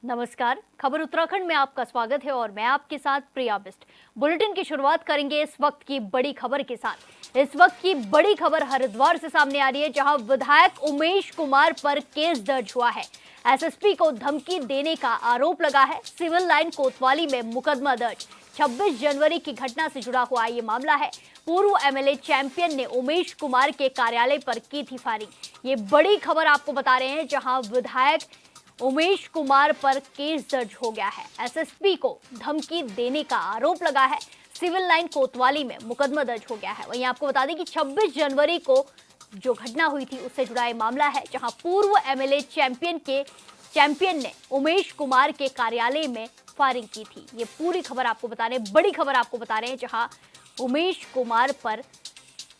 नमस्कार। खबर उत्तराखंड में आपका स्वागत है और मैं आपके साथ प्रिया बिस्ट। बुलेटिन की शुरुआत करेंगे इस वक्त की बड़ी खबर के साथ। इस वक्त की बड़ी खबर हरिद्वार से सामने आ रही है, जहां विधायक उमेश कुमार पर केस दर्ज हुआ है। एसएसपी को धमकी देने का आरोप लगा है। सिविल लाइन कोतवाली में मुकदमा दर्ज। 26 जनवरी की घटना से जुड़ा हुआ ये मामला है। पूर्व एमएलए चैंपियन ने उमेश कुमार के कार्यालय पर की थी फायरिंग। ये बड़ी खबर आपको बता रहे हैं, जहां विधायक उमेश कुमार पर केस दर्ज हो गया है। एसएसपी को धमकी देने का आरोप लगा है। सिविल लाइन कोतवाली में मुकदमा दर्ज हो गया है। वहीं आपको बता दें कि 26 जनवरी को जो घटना हुई थी उससे जुड़ा ये मामला है, जहां पूर्व एमएलए चैंपियन ने उमेश कुमार के कार्यालय में फायरिंग की थी। ये पूरी खबर आपको बता रहे हैं, बड़ी खबर आपको बता रहे हैं, जहां उमेश कुमार पर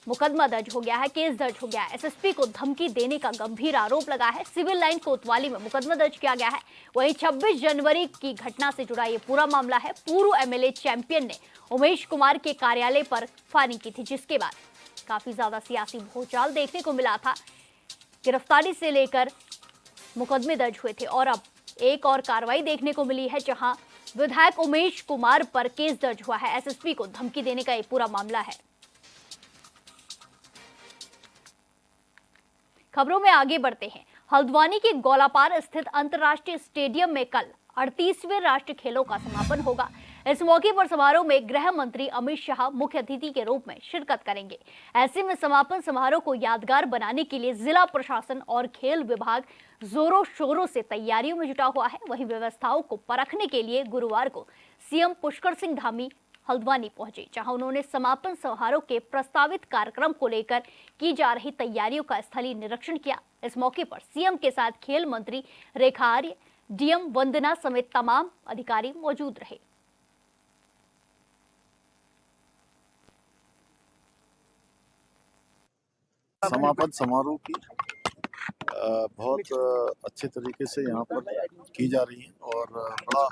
मुकदमा दर्ज हो गया है, केस दर्ज हो गया है। एसएसपी को धमकी देने का गंभीर आरोप लगा है। सिविल लाइन कोतवाली में मुकदमा दर्ज किया गया है। वहीं 26 जनवरी की घटना से जुड़ा ये पूरा मामला है। पूर्व एमएलए चैंपियन ने उमेश कुमार के कार्यालय पर फायरिंग की थी, जिसके बाद काफी ज्यादा सियासी भूचाल देखने को मिला था। गिरफ्तारी से लेकर मुकदमे दर्ज हुए थे और अब एक और कार्रवाई देखने को मिली है, जहां विधायक उमेश कुमार पर केस दर्ज हुआ है। एसएसपी को धमकी देने का ये पूरा मामला है। खबरों में आगे बढ़ते हैं। हल्द्वानी के गौलापार स्थित अंतर्राष्ट्रीय स्टेडियम में कल 38वें राष्ट्रीय खेलों का समापन होगा। इस मौके पर समारोह में गृह मंत्री अमित शाह मुख्य अतिथि के रूप में शिरकत करेंगे। ऐसे में समापन समारोह को यादगार बनाने के लिए जिला प्रशासन और खेल विभाग जोरों शोरों से तैयारियों में जुटा हुआ है। वहीं व्यवस्थाओं को परखने के लिए गुरुवार को सीएम पुष्कर सिंह धामी हल्द्वानी पहुंचे, जहां उन्होंने समापन समारोह के प्रस्तावित कार्यक्रम को लेकर की जा रही तैयारियों का स्थलीय निरीक्षण किया। इस मौके पर सीएम के साथ खेल मंत्री रेखा आर्य, डीएम वंदना समेत तमाम अधिकारी मौजूद रहे। समापन समारोह की बहुत अच्छे तरीके से यहाँ पर की जा रही है और बड़ा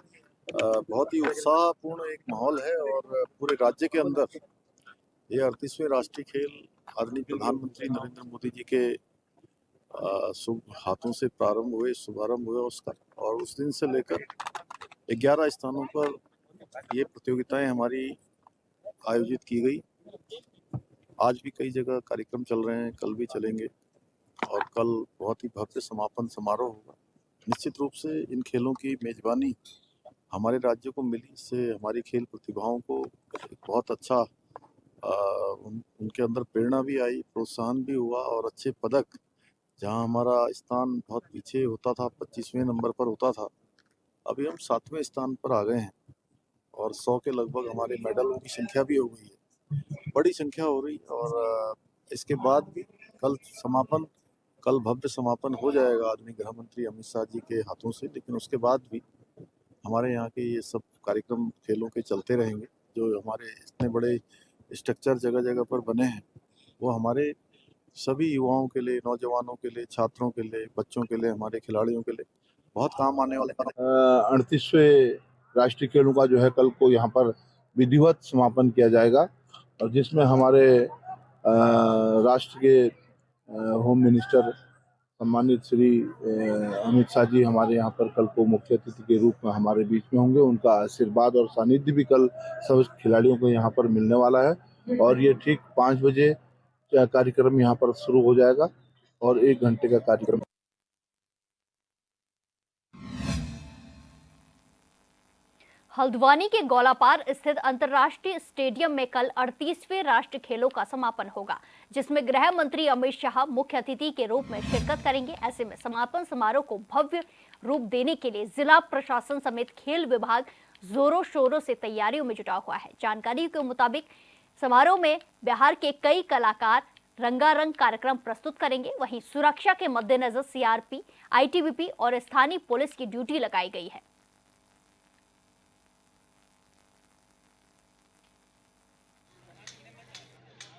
बहुत ही उत्साहपूर्ण एक माहौल है और पूरे राज्य के अंदर ये 38वें राष्ट्रीय खेल आदरणीय प्रधानमंत्री नरेंद्र मोदी जी के शुभ हाथों से शुभारंभ हुए उसका, और उस दिन से लेकर 11 स्थानों पर ये प्रतियोगिताएं हमारी आयोजित की गई। आज भी कई जगह कार्यक्रम चल रहे हैं, कल भी चलेंगे और कल बहुत ही भव्य समापन समारोह होगा। निश्चित रूप से इन खेलों की मेजबानी हमारे राज्य को मिली, इससे हमारी खेल प्रतिभाओं को एक बहुत अच्छा उनके अंदर प्रेरणा भी आई, प्रोत्साहन भी हुआ और अच्छे पदक, जहां हमारा स्थान बहुत पीछे होता था, 25वें नंबर पर होता था, अभी हम 7वें स्थान पर आ गए हैं और 100 के लगभग हमारे मेडलों की संख्या भी हो गई है, बड़ी संख्या हो रही। और इसके बाद भी कल भव्य समापन हो जाएगा आदरणीय गृह मंत्री अमित शाह जी के हाथों से, लेकिन उसके बाद भी हमारे यहाँ के ये सब कार्यक्रम खेलों के चलते रहेंगे। जो हमारे इतने बड़े स्ट्रक्चर जगह जगह पर बने हैं, वो हमारे सभी युवाओं के लिए, नौजवानों के लिए, छात्रों के लिए, बच्चों के लिए, हमारे खिलाड़ियों के लिए बहुत काम आने वाले। 38वें राष्ट्रीय खेलों का जो है कल को यहाँ पर विधिवत समापन किया जाएगा और जिसमें हमारे राष्ट्र के होम मिनिस्टर सम्मानित श्री अमित शाह जी हमारे यहाँ पर कल को मुख्य अतिथि के रूप में हमारे बीच में होंगे। उनका आशीर्वाद और सानिध्य भी कल सब खिलाड़ियों को यहाँ पर मिलने वाला है और ये ठीक 5 बजे कार्यक्रम यहाँ पर शुरू हो जाएगा और 1 घंटे का कार्यक्रम। हल्द्वानी के गौलापार स्थित अंतर्राष्ट्रीय स्टेडियम में कल 38वें राष्ट्रीय खेलों का समापन होगा, जिसमें गृह मंत्री अमित शाह मुख्य अतिथि के रूप में शिरकत करेंगे। ऐसे में समापन समारोह को भव्य रूप देने के लिए जिला प्रशासन समेत खेल विभाग जोरों शोरों से तैयारियों में जुटा हुआ है। जानकारी के मुताबिक समारोह में बिहार के कई कलाकार रंगारंग कार्यक्रम प्रस्तुत करेंगे। वहीं सुरक्षा के मद्देनजर सीआरपी, आईटीबीपी और स्थानीय पुलिस की ड्यूटी लगाई गई है।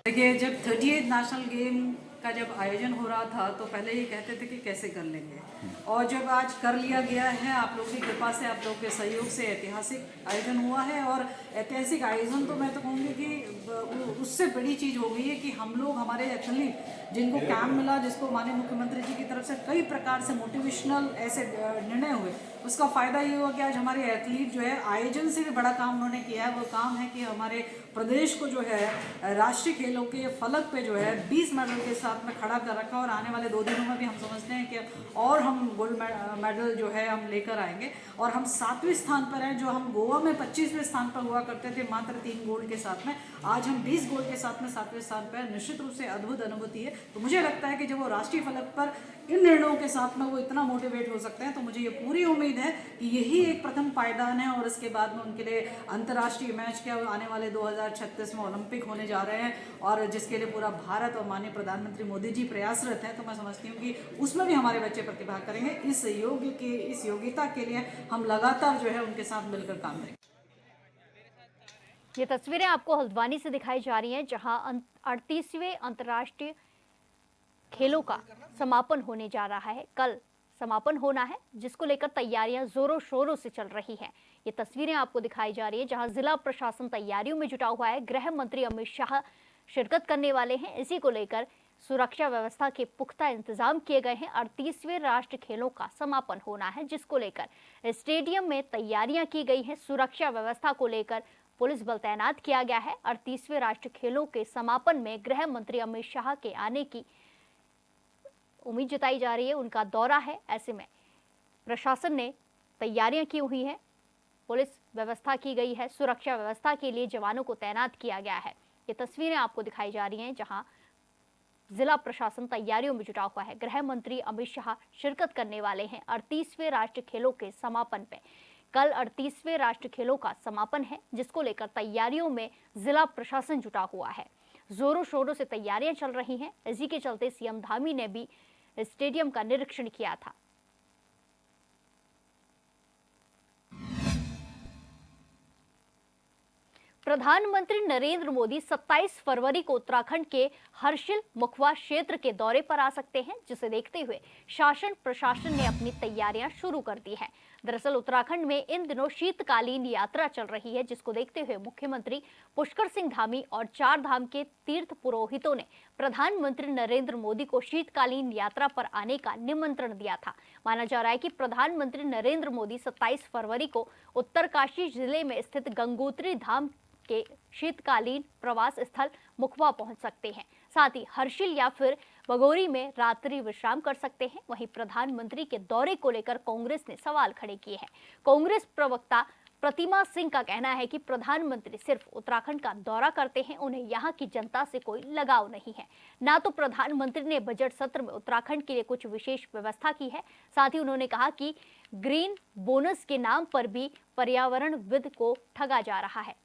देखिए, जब 38 नेशनल गेम का जब आयोजन हो रहा था तो पहले ये कहते थे कि कैसे कर लेंगे, और जब आज कर लिया गया है, आप लोगों की कृपा से, आप लोगों के सहयोग से ऐतिहासिक आयोजन हुआ है। और ऐतिहासिक आयोजन तो मैं तो कहूँगी कि उससे बड़ी चीज़ हो गई है कि हम लोग, हमारे एथलीट जिनको कैम्प मिला, जिसको माननीय मुख्यमंत्री जी की तरफ से कई प्रकार से मोटिवेशनल ऐसे निर्णय हुए, उसका फ़ायदा ये हुआ कि आज हमारे एथलीट जो है आयोजन से भी बड़ा काम उन्होंने किया है। वो काम है कि हमारे प्रदेश को जो है राष्ट्रीय खेलों के फलक पे जो है 20 मेडल के साथ में खड़ा कर रखा, और आने वाले 2 दिनों में भी हम समझते हैं कि और हम गोल्ड मेडल जो है हम लेकर आएंगे। और हम 7वें स्थान पर हैं, जो हम गोवा में 25वें स्थान पर हुआ करते थे मात्र 3 गोल्ड के साथ में, आज हम 20 गोल्ड के साथ में 7वें स्थान पर। निश्चित रूप से अद्भुत अनुभूति है। तो मुझे लगता है कि जब वो राष्ट्रीय फलक पर इन निर्णयों के साथ में वो इतना मोटिवेट हो सकते हैं, तो मुझे ये पूरी उम्मीद है कि यही एक प्रथम पायदान है, और इसके बाद में उनके लिए अंतर्राष्ट्रीय मैच के आने वाले 2036 में ओलंपिक होने जा रहे हैं, और जिसके लिए पूरा भारत और माननीय प्रधानमंत्री मोदी जी प्रयासरत हैं। तो मैं समझती हूँ कि उसमें भी हमारे बच्चे प्रतिभाग करेंगे। इस योग्यता के लिए हम लगातार जो है उनके साथ मिलकर काम करेंगे। ये तस्वीरें आपको हल्द्वानी से दिखाई जा रही हैं, जहां 38वें अंतर्राष्ट्रीय खेलों का समापन होने जा रहा है। कल समापन होना है, जिसको लेकर तैयारियां जोरों शोरों से चल रही हैं। ये तस्वीरें आपको दिखाई जा रही है, जहां जिला प्रशासन तैयारियों में जुटा हुआ है। गृह मंत्री अमित शाह शिरकत करने वाले हैं। इसी को लेकर सुरक्षा व्यवस्था के पुख्ता इंतजाम किए गए हैं। 38वें राष्ट्रीय खेलों का समापन होना है, जिसको लेकर स्टेडियम में तैयारियां की गई हैं। सुरक्षा व्यवस्था को लेकर पुलिस बल तैनात किया गया है। 38वें राष्ट्रीय खेलों के समापन में गृह मंत्री अमित शाह के आने की उम्मीद जताई जा रही है। उनका दौरा है, ऐसे में प्रशासन ने तैयारियां की हुई हैं। पुलिस व्यवस्था की गई है। सुरक्षा व्यवस्था के लिए जवानों को तैनात किया गया है। ये तस्वीरें आपको दिखाई जा रही हैं, जहां जिला प्रशासन तैयारियों में जुटा हुआ है। गृह मंत्री अमित शाह शिरकत करने वाले हैं 38वें राष्ट्रीय खेलों के समापन पे। कल 38वें राष्ट्रीय खेलों का समापन है, जिसको लेकर तैयारियों में जिला प्रशासन जुटा हुआ है। जोरों शोरों से तैयारियां चल रही हैं। इसी के चलते सीएम धामी ने भी स्टेडियम का निरीक्षण किया था। प्रधानमंत्री नरेंद्र मोदी 27 फरवरी को उत्तराखंड के हर्षिल मुखवा क्षेत्र के दौरे पर आ सकते हैं, जिसे देखते हुए शासन प्रशासन ने अपनी तैयारियां शुरू कर दी है। दरअसल उत्तराखंड में इन दिनों शीतकालीन यात्रा चल रही है, जिसको देखते हुए मुख्यमंत्री पुष्कर सिंह धामी और 4 धाम के तीर्थ पुरोहितों ने प्रधानमंत्री नरेंद्र मोदी को शीतकालीन यात्रा पर आने का निमंत्रण दिया था। माना जा रहा है कि प्रधानमंत्री नरेंद्र मोदी 27 फरवरी को उत्तरकाशी जिले में स्थित गंगोत्री धाम के शीतकालीन प्रवास स्थल मुखवा पहुंच सकते हैं। साथ ही हर्षिल या फिर बगोरी में रात्रि विश्राम कर सकते हैं। वहीं प्रधानमंत्री के दौरे को लेकर कांग्रेस ने सवाल खड़े किए हैं। कांग्रेस प्रवक्ता प्रतिमा सिंह का कहना है कि प्रधानमंत्री सिर्फ उत्तराखंड का दौरा करते हैं, उन्हें यहाँ की जनता से कोई लगाव नहीं है। ना तो प्रधानमंत्री ने बजट सत्र में उत्तराखंड के लिए कुछ विशेष व्यवस्था की है। साथ ही उन्होंने कहा कि ग्रीन बोनस के नाम पर भी पर्यावरणविद को ठगा जा रहा है।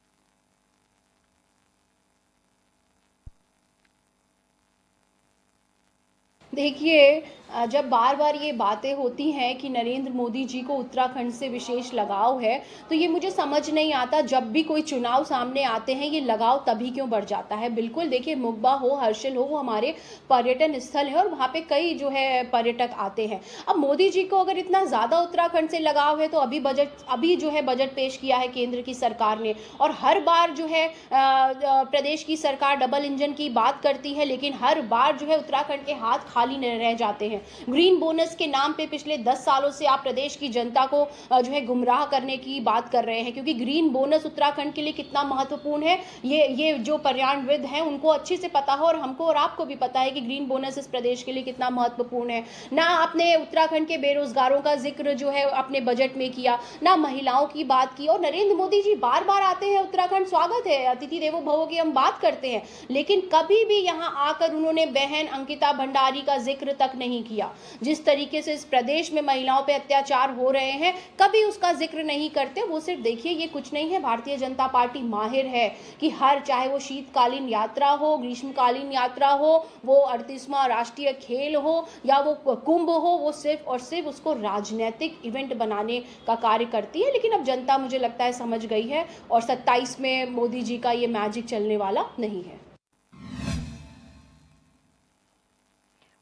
देखिए, जब बार बार ये बातें होती हैं कि नरेंद्र मोदी जी को उत्तराखंड से विशेष लगाव है, तो ये मुझे समझ नहीं आता। जब भी कोई चुनाव सामने आते हैं, ये लगाव तभी क्यों बढ़ जाता है। बिल्कुल देखिए, मुखबा हो, हर्षिल हो, वो हमारे पर्यटन स्थल है और वहाँ पे कई जो है पर्यटक आते हैं। अब मोदी जी को अगर इतना ज़्यादा उत्तराखंड से लगाव है, तो अभी जो है बजट पेश किया है केंद्र की सरकार ने, और हर बार जो है प्रदेश की सरकार डबल इंजन की बात करती है, लेकिन हर बार जो है उत्तराखंड के हाथ खाली रह जाते हैं। ग्रीन बोनस के नाम पे पिछले 10 सालों से आप प्रदेश की जनता को जो है गुमराह करने की बात कर रहे हैं, क्योंकि ग्रीन बोनस उत्तराखंड के लिए कितना महत्वपूर्ण है ये जो पर्यावरणविद हैं उनको अच्छे से पता है, और हमको और आपको भी पता है कि ग्रीन बोनस इस प्रदेश के लिए कितना महत्वपूर्ण है। ना आपने उत्तराखंड के बेरोजगारों का जिक्र जो है अपने बजट में किया, ना महिलाओं की बात की। और नरेंद्र मोदी जी बार बार आते हैं उत्तराखंड, स्वागत है, अतिथि देवो भव की हम बात करते हैं, लेकिन कभी भी यहाँ आकर उन्होंने बहन अंकिता भंडारी का जिक्र तक नहीं किया। जिस तरीके से इस प्रदेश में महिलाओं पे अत्याचार हो रहे हैं, कभी उसका जिक्र नहीं करते। वो सिर्फ देखिए, ये कुछ नहीं है, भारतीय जनता पार्टी माहिर है कि चाहे वो शीतकालीन यात्रा हो, ग्रीष्मकालीन यात्रा हो, वो 38वां राष्ट्रीय खेल हो या वो कुंभ हो, वो सिर्फ और सिर्फ उसको राजनीतिक इवेंट बनाने का कार्य करती है। लेकिन अब जनता मुझे लगता है समझ गई है, और 27 में मोदी जी का ये मैजिक चलने वाला नहीं है।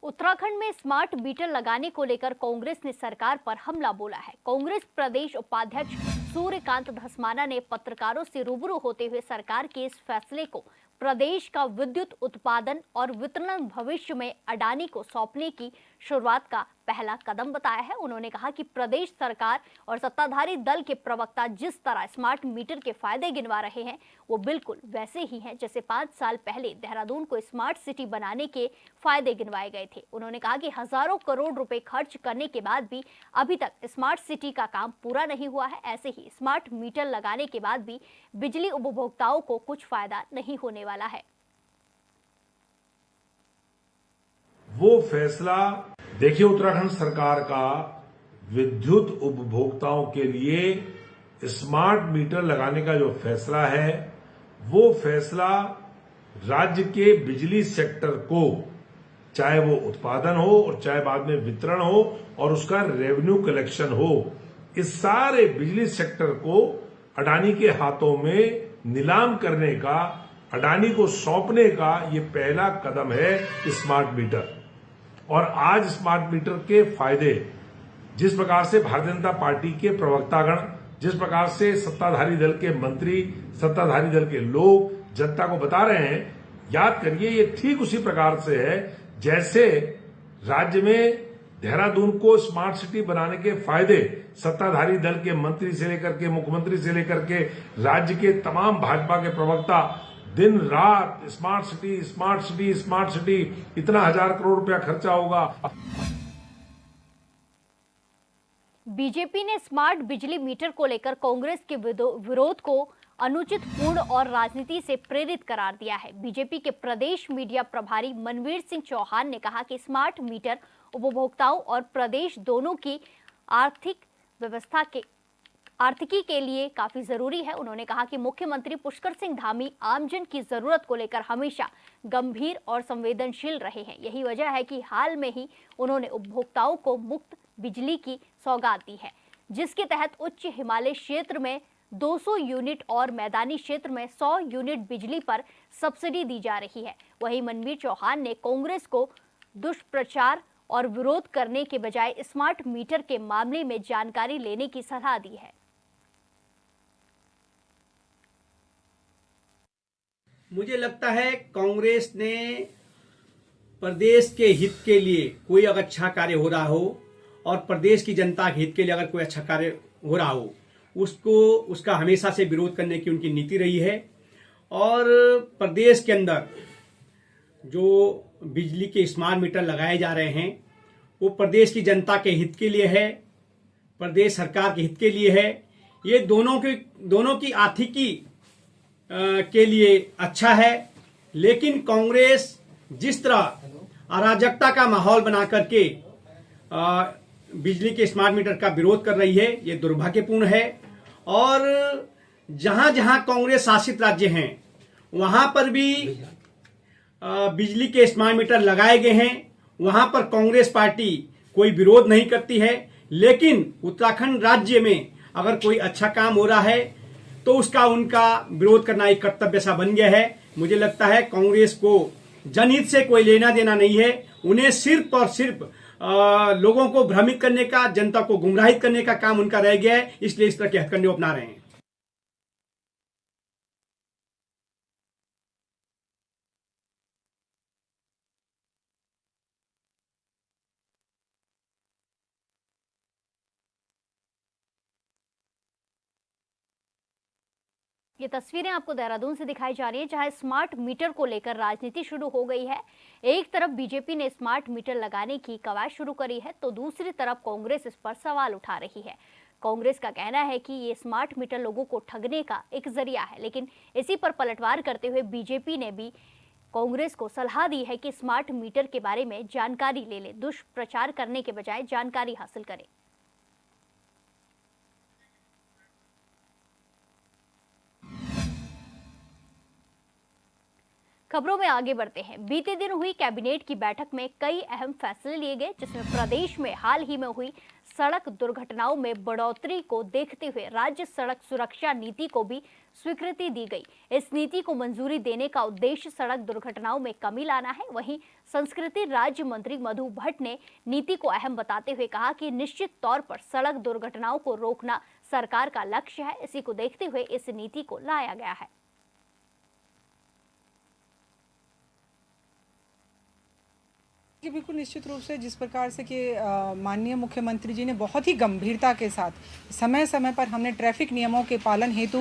उत्तराखंड में स्मार्ट मीटर लगाने को लेकर कांग्रेस ने सरकार पर हमला बोला है। कांग्रेस प्रदेश उपाध्यक्ष सूर्यकांत धस्माना ने पत्रकारों से रूबरू होते हुए सरकार के इस फैसले को प्रदेश का विद्युत उत्पादन और वितरण भविष्य में अडानी को सौंपने की शुरुआत का पहला कदम बताया है। उन्होंने कहा कि प्रदेश सरकार और सत्ताधारी दल के प्रवक्ता जिस तरह स्मार्ट मीटर के फायदे गिनवा रहे हैं वो बिल्कुल वैसे ही हैं जैसे 5 साल पहले देहरादून को स्मार्ट सिटी बनाने के फायदे गिनवाए गए थे। उन्होंने कहा कि हजारों करोड़ रुपए खर्च करने के बाद भी अभी तक स्मार्ट सिटी का काम पूरा नहीं हुआ है। ऐसे ही स्मार्ट मीटर लगाने के बाद भी बिजली उपभोक्ताओं को कुछ फायदा नहीं होने वाला है। वो फैसला देखिए, उत्तराखंड सरकार का विद्युत उपभोक्ताओं के लिए स्मार्ट मीटर लगाने का जो फैसला है वो फैसला राज्य के बिजली सेक्टर को, चाहे वो उत्पादन हो और चाहे बाद में वितरण हो और उसका रेवेन्यू कलेक्शन हो, इस सारे बिजली सेक्टर को अडानी के हाथों में नीलाम करने का, अडानी को सौंपने का ये पहला कदम है स्मार्ट मीटर। और आज स्मार्ट मीटर के फायदे जिस प्रकार से भारतीय जनता पार्टी के प्रवक्तागण, जिस प्रकार से सत्ताधारी दल के मंत्री, सत्ताधारी दल के लोग जनता को बता रहे हैं, याद करिए ये ठीक उसी प्रकार से है जैसे राज्य में देहरादून को स्मार्ट सिटी बनाने के फायदे सत्ताधारी दल के मंत्री से लेकर के मुख्यमंत्री से लेकर के राज्य के तमाम भाजपा के प्रवक्ता दिन रात smart city, smart city, smart city, इतना 1000 करोड़ रुपया खर्चा होगा। बीजेपी ने स्मार्ट बिजली मीटर को लेकर कांग्रेस के विरोध को अनुचित पूर्ण और राजनीति से प्रेरित करार दिया है। बीजेपी के प्रदेश मीडिया प्रभारी मनवीर सिंह चौहान ने कहा कि स्मार्ट मीटर उपभोक्ताओं और प्रदेश दोनों की आर्थिकी के लिए काफी जरूरी है। उन्होंने कहा कि मुख्यमंत्री पुष्कर सिंह धामी आमजन की जरूरत को लेकर हमेशा गंभीर और संवेदनशील रहे हैं। यही वजह है कि हाल में ही उन्होंने उपभोक्ताओं को मुफ्त बिजली की सौगात दी है, जिसके तहत उच्च हिमालय क्षेत्र में 200 यूनिट और मैदानी क्षेत्र में 100 यूनिट बिजली पर सब्सिडी दी जा रही है। वहीं मनवीर चौहान ने कांग्रेस को दुष्प्रचार और विरोध करने के बजाय स्मार्ट मीटर के मामले में जानकारी लेने की सलाह दी है। मुझे लगता है कांग्रेस ने प्रदेश के हित के लिए कोई अगर अच्छा कार्य हो रहा हो और प्रदेश की जनता के हित के लिए अगर कोई अच्छा कार्य हो रहा हो, उसका हमेशा से विरोध करने की उनकी नीति रही है। और प्रदेश के अंदर जो बिजली के स्मार्ट मीटर लगाए जा रहे हैं वो प्रदेश की जनता के हित के लिए है, प्रदेश सरकार के हित के लिए है। ये दोनों की आर्थिकी के लिए अच्छा है। लेकिन कांग्रेस जिस तरह अराजकता का माहौल बना करके बिजली के स्मार्ट मीटर का विरोध कर रही है, ये दुर्भाग्यपूर्ण है। और जहां जहां कांग्रेस शासित राज्य हैं वहां पर भी बिजली के स्मार्ट मीटर लगाए गए हैं, वहां पर कांग्रेस पार्टी कोई विरोध नहीं करती है। लेकिन उत्तराखंड राज्य में अगर कोई अच्छा काम हो रहा है तो उसका उनका विरोध करना एक कर्तव्य सा बन गया है। मुझे लगता है कांग्रेस को जनहित से कोई लेना देना नहीं है। उन्हें सिर्फ और सिर्फ लोगों को भ्रमित करने का, जनता को गुमराहित करने का काम उनका रह गया है, इसलिए इस तरह के हथकंडे अपना रहे हैं। ये तस्वीरें आपको देहरादून से दिखाई जा रही है जहां स्मार्ट मीटर को लेकर राजनीति शुरू हो गई है। एक तरफ बीजेपी ने स्मार्ट मीटर लगाने की कवायद शुरू करी है तो दूसरी तरफ कांग्रेस इस पर सवाल उठा रही है। कांग्रेस का कहना है कि ये स्मार्ट मीटर लोगों को ठगने का एक जरिया है, लेकिन इसी पर पलटवार करते हुए बीजेपी ने भी कांग्रेस को सलाह दी है कि स्मार्ट मीटर के बारे में जानकारी ले ले, दुष्प्रचार करने के बजाय जानकारी हासिल करे। खबरों में आगे बढ़ते हैं। बीते दिन हुई कैबिनेट की बैठक में कई अहम फैसले लिए गए, जिसमें प्रदेश में हाल ही में हुई सड़क दुर्घटनाओं में बढ़ोतरी को देखते हुए राज्य सड़क सुरक्षा नीति को भी स्वीकृति दी गई। इस नीति को मंजूरी देने का उद्देश्य सड़क दुर्घटनाओं में कमी लाना है। वहीं संस्कृति राज्य मंत्री मधु भट्ट ने नीति को अहम बताते हुए कहा कि निश्चित तौर पर सड़क दुर्घटनाओं को रोकना सरकार का लक्ष्य है। इसी को देखते हुए इस नीति को लाया गया है। कि बिल्कुल निश्चित रूप से जिस प्रकार से कि माननीय मुख्यमंत्री जी ने बहुत ही गंभीरता के साथ समय समय पर हमने ट्रैफिक नियमों के पालन हेतु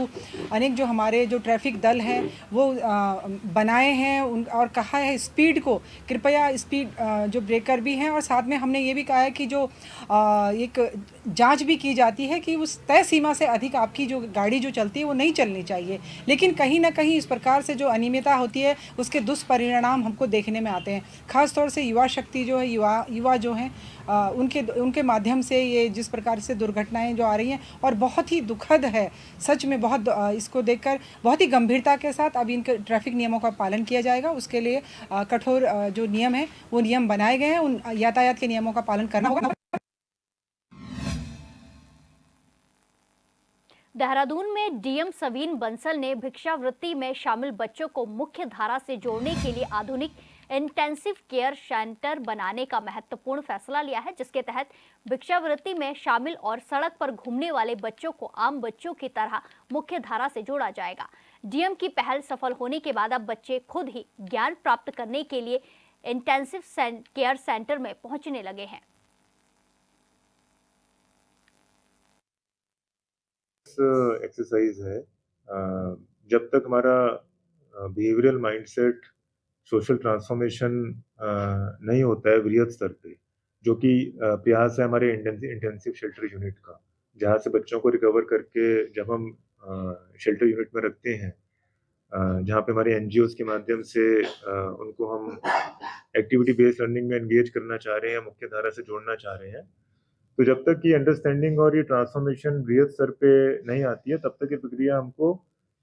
अनेक जो हमारे जो ट्रैफिक दल हैं वो बनाए हैं और कहा है स्पीड को कृपया स्पीड जो ब्रेकर भी हैं और साथ में हमने ये भी कहा है कि जो एक जांच भी की जाती है कि उस तय सीमा से अधिक आपकी जो गाड़ी जो चलती है वो नहीं चलनी चाहिए, लेकिन कहीं ना कहीं इस प्रकार से जो अनियमितता होती है उसके दुष्परिणाम हमको देखने में आते हैं। खास तौर से युवा शक्ति जो है युवा जो हैं उनके माध्यम से ये जिस प्रकार से दुर्घटनाएं जो आ रही हैं और बहुत ही दुखद है सच में। बहुत इसको देखकर बहुत ही गंभीरता के साथ अब इनके ट्रैफिक नियमों का पालन किया जाएगा। उसके लिए कठोर जो नियम है वो नियम बनाए गए हैं, उन यातायात के नियमों का पालन करना होगा। देहरादून में डीएम सवीन बंसल ने भिक्षावृत्ति में शामिल बच्चों को मुख्य धारा से जोड़ने के लिए आधुनिक इंटेंसिव केयर सेंटर बनाने का महत्वपूर्ण फैसला लिया है, जिसके तहत भिक्षावृत्ति में शामिल और सड़क पर घूमने वाले बच्चों को आम बच्चों की तरह मुख्य धारा से जोड़ा जाएगा। डीएम की पहल सफल होने के बाद अब बच्चे खुद ही ज्ञान प्राप्त करने के लिए इंटेंसिव केयर सेंटर में पहुंचने लगे हैं। एक्सरसाइज है जब तक हमारा बिहेवियरल माइंडसेट सोशल ट्रांसफॉर्मेशन नहीं होता है वृहद स्तर पे, जो कि प्रयास है हमारे इंटेंसिव शेल्टर यूनिट का, जहाँ से बच्चों को रिकवर करके जब हम शेल्टर यूनिट में रखते हैं, जहाँ पे हमारे एनजीओज के माध्यम से उनको हम एक्टिविटी बेस्ड लर्निंग में एंगेज करना चाह रहे हैं, मुख्य धारा से जोड़ना चाह रहे हैं। तो जब तक ये अंडरस्टैंडिंग और ये ट्रांसफॉर्मेशन बृहद स्तर पे नहीं आती है तब तक ये प्रक्रिया हमको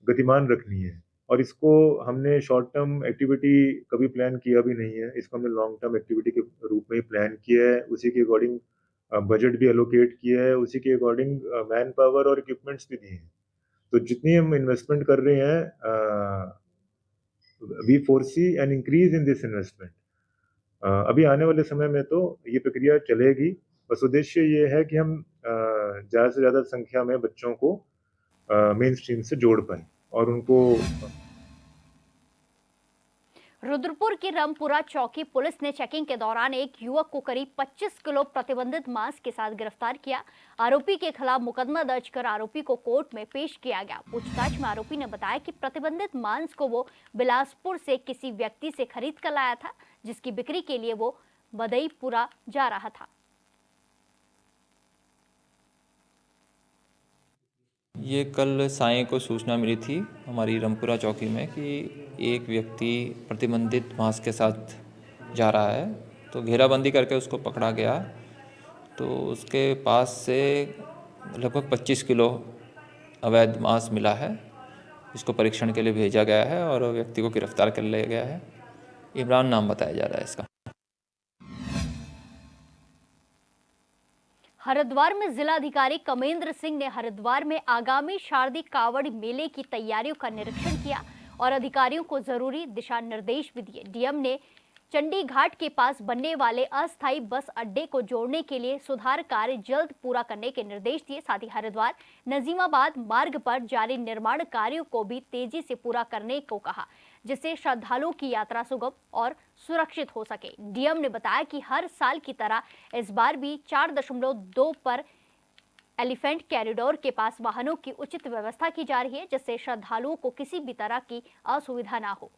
गतिमान रखनी है। और इसको हमने शॉर्ट टर्म एक्टिविटी कभी प्लान किया भी नहीं है, इसको हमने लॉन्ग टर्म एक्टिविटी के रूप में ही प्लान किया है। उसी के अकॉर्डिंग बजट भी एलोकेट किया है, उसी के अकॉर्डिंग मैन पावर और इक्विपमेंट्स भी दिए हैं। तो जितनी हम इन्वेस्टमेंट कर रहे हैं we foresee an increase in this investment. अभी आने वाले समय में तो ये प्रक्रिया चलेगी। बस उद्देश्य ये है कि हम ज़्यादा से ज़्यादा संख्या में बच्चों को मेन स्ट्रीम से जोड़ पाएं और उनको। रुद्रपुर की रामपुरा चौकी पुलिस ने चेकिंग के दौरान एक युवक को करीब 25 किलो प्रतिबंधित मांस के साथ गिरफ्तार किया। आरोपी के खिलाफ मुकदमा दर्ज कर आरोपी को कोर्ट में पेश किया गया। पूछताछ में आरोपी ने बताया कि प्रतिबंधित मांस को वो बिलासपुर से किसी व्यक्ति से खरीद कर लाया था, जिसकी बिक्री के लिए वो मदईपुरा जा रहा था। ये कल सायं को सूचना मिली थी हमारी रामपुरा चौकी में कि एक व्यक्ति प्रतिबंधित मांस के साथ जा रहा है, तो घेराबंदी करके उसको पकड़ा गया। तो उसके पास से लगभग 25 किलो अवैध मांस मिला है। इसको परीक्षण के लिए भेजा गया है और व्यक्ति को गिरफ्तार कर लिया गया है। इमरान नाम बताया जा रहा है इसका। हरिद्वार में जिलाधिकारी कमेंद्र सिंह ने हरिद्वार में आगामी शारदीय कावड़ मेले की तैयारियों का निरीक्षण किया और अधिकारियों को जरूरी दिशा निर्देश भी दिए। डीएम ने चंडी घाट के पास बनने वाले अस्थायी बस अड्डे को जोड़ने के लिए सुधार कार्य जल्द पूरा करने के निर्देश दिए। साथ ही हरिद्वार नजीमाबाद मार्ग पर जारी निर्माण कार्यों को भी तेजी से पूरा करने को कहा, जिससे श्रद्धालुओं की यात्रा सुगम और सुरक्षित हो सके। डीएम ने बताया कि हर साल की तरह इस बार भी 4.2 पर एलिफेंट कॉरिडोर के पास वाहनों की उचित व्यवस्था की जा रही है, जिससे श्रद्धालुओं को किसी भी तरह की असुविधा ना हो।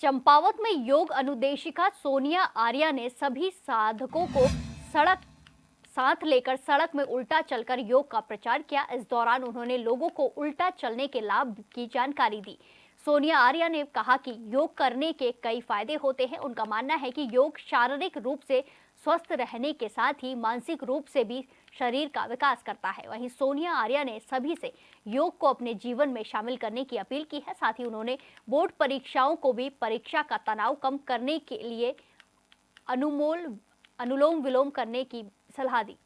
चंपावत में योग अनुदेशिका सोनिया आर्या ने सभी साधकों को साथ लेकर सड़क में उल्टा चलकर योग का प्रचार किया। इस दौरान उन्होंने लोगों को उल्टा चलने के लाभ की जानकारी दी। सोनिया आर्या ने कहा कि योग करने के कई फायदे होते हैं। उनका मानना है कि योग शारीरिक रूप से स्वस्थ रहने के साथ ही मानसिक रूप से भी शरीर का विकास करता है। वहीं सोनिया आर्या ने सभी से योग को अपने जीवन में शामिल करने की अपील की है। साथ ही उन्होंने बोर्ड परीक्षाओं को भी परीक्षा का तनाव कम करने के लिए अनुलोम विलोम करने की सलाह दी।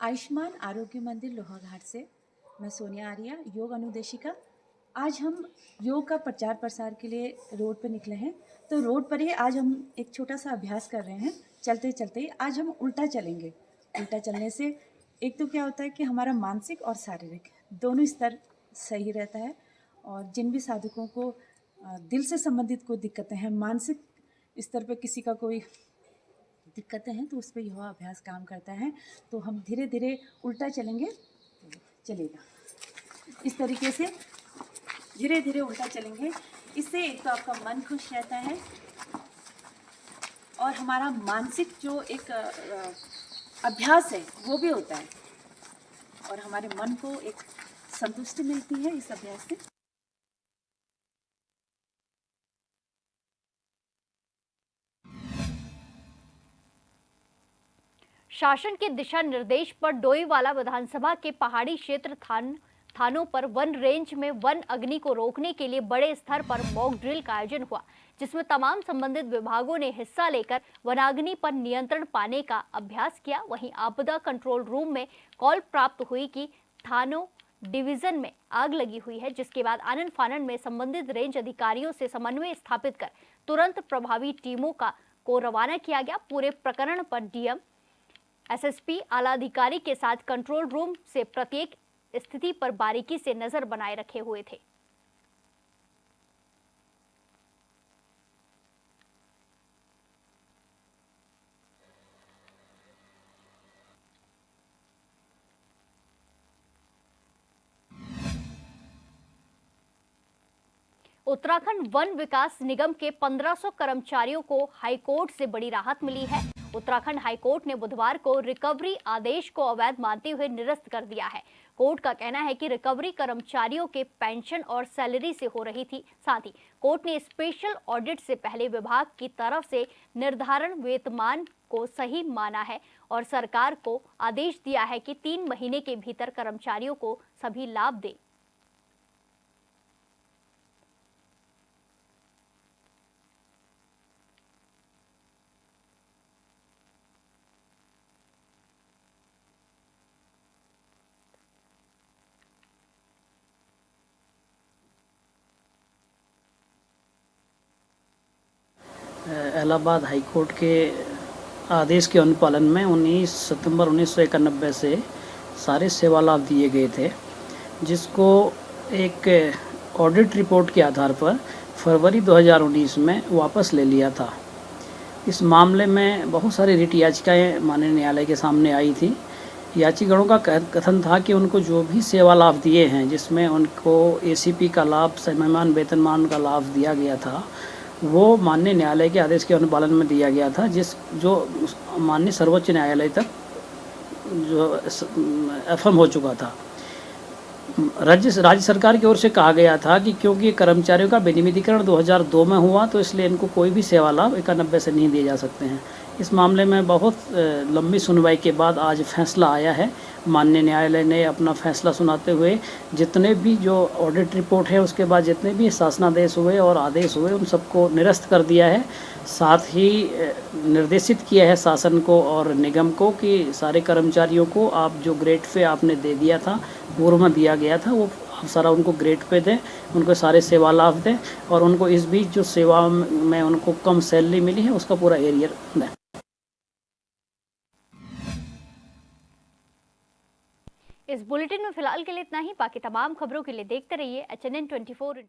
आयुष्मान आरोग्य मंदिर लोहाघाट से मैं सोनिया आर्या, योग अनुदेशिका। आज हम योग का प्रचार प्रसार के लिए रोड पर निकले हैं। तो रोड पर ही आज हम एक छोटा सा अभ्यास कर रहे हैं। चलते चलते आज हम उल्टा चलेंगे। उल्टा चलने से एक तो क्या होता है कि हमारा मानसिक और शारीरिक दोनों स्तर सही रहता है। और जिन भी साधकों को दिल से संबंधित कोई दिक्कतें हैं, मानसिक स्तर पे किसी का कोई दिक्कतें हैं, तो उस पर यह अभ्यास काम करता है। तो हम धीरे धीरे उल्टा चलेंगे, चलेगा इस तरीके से धीरे धीरे उल्टा चलेंगे। इससे एक तो आपका मन खुश रहता है और हमारा मानसिक जो एक अभ्यास है वो भी होता है और हमारे मन को एक संतुष्टि मिलती है इस अभ्यास से। शासन के दिशा निर्देश पर डोईवाला विधानसभा के पहाड़ी क्षेत्र थानों पर वन रेंज में वन अग्नि को रोकने के लिए बड़े स्तर पर मॉक ड्रिल का आयोजन हुआ, जिसमें तमाम संबंधित विभागों ने हिस्सा लेकर वनाग्नि पर नियंत्रण पाने का अभ्यास किया। वहीं आपदा कंट्रोल रूम में कॉल प्राप्त हुई कि थानों डिवीजन में आग लगी हुई है, जिसके बाद आनन फानन में संबंधित रेंज अधिकारियों से समन्वय स्थापित कर तुरंत प्रभावी टीमों को रवाना किया गया। पूरे प्रकरण पर डीएम, एसएसपी, आला अधिकारी के साथ कंट्रोल रूम से प्रत्येक स्थिति पर बारीकी से नजर बनाए रखे हुए थे। उत्तराखंड वन विकास निगम के 1500 कर्मचारियों को हाईकोर्ट से बड़ी राहत मिली है। उत्तराखंड हाईकोर्ट ने बुधवार को रिकवरी आदेश को अवैध मानते हुए निरस्त कर दिया है। कोर्ट का कहना है कि रिकवरी कर्मचारियों के पेंशन और सैलरी से हो रही थी। साथ ही कोर्ट ने स्पेशल ऑडिट से पहले विभाग की तरफ से निर्धारण वेतनमान को सही माना है और सरकार को आदेश दिया है कि 3 महीने के भीतर कर्मचारियों को सभी लाभ दे। इलाहाबाद हाई कोर्ट के आदेश के अनुपालन में 19 सितंबर 1991 से सारे सेवा लाभ दिए गए थे, जिसको एक ऑडिट रिपोर्ट के आधार पर फरवरी 2019 में वापस ले लिया था। इस मामले में बहुत सारी रिट याचिकाएँ माननीय न्यायालय के सामने आई थी। याचिकाओं का कथन था कि उनको जो भी सेवा लाभ दिए हैं, जिसमें उनको एसीपी का लाभ, समयमान वेतनमान का लाभ दिया गया था, वो माननीय न्यायालय के आदेश के अनुपालन में दिया गया था, जो माननीय सर्वोच्च न्यायालय तक जो अफर्म हो चुका था। राज्य सरकार की ओर से कहा गया था कि क्योंकि कर्मचारियों का विनियमितीकरण 2002 में हुआ, तो इसलिए इनको कोई भी सेवा लाभ 91 से नहीं दिए जा सकते हैं। इस मामले में बहुत लंबी सुनवाई के बाद आज फैसला आया है। माननीय न्यायालय ने अपना फैसला सुनाते हुए जितने भी जो ऑडिट रिपोर्ट है, उसके बाद जितने भी शासनादेश हुए और आदेश हुए, उन सबको निरस्त कर दिया है। साथ ही निर्देशित किया है शासन को और निगम को कि सारे कर्मचारियों को आप जो ग्रेड पे आपने दे दिया था, पूर्व में दिया गया था, वो आप सारा उनको ग्रेड पे दें, उनको सारे सेवा लाभ दें और उनको इस बीच जो सेवा में उनको कम सैलरी मिली है उसका पूरा एरियर दें। इस बुलेटिन में फिलहाल के लिए इतना ही। बाकी तमाम खबरों के लिए देखते रहिए HNN 24।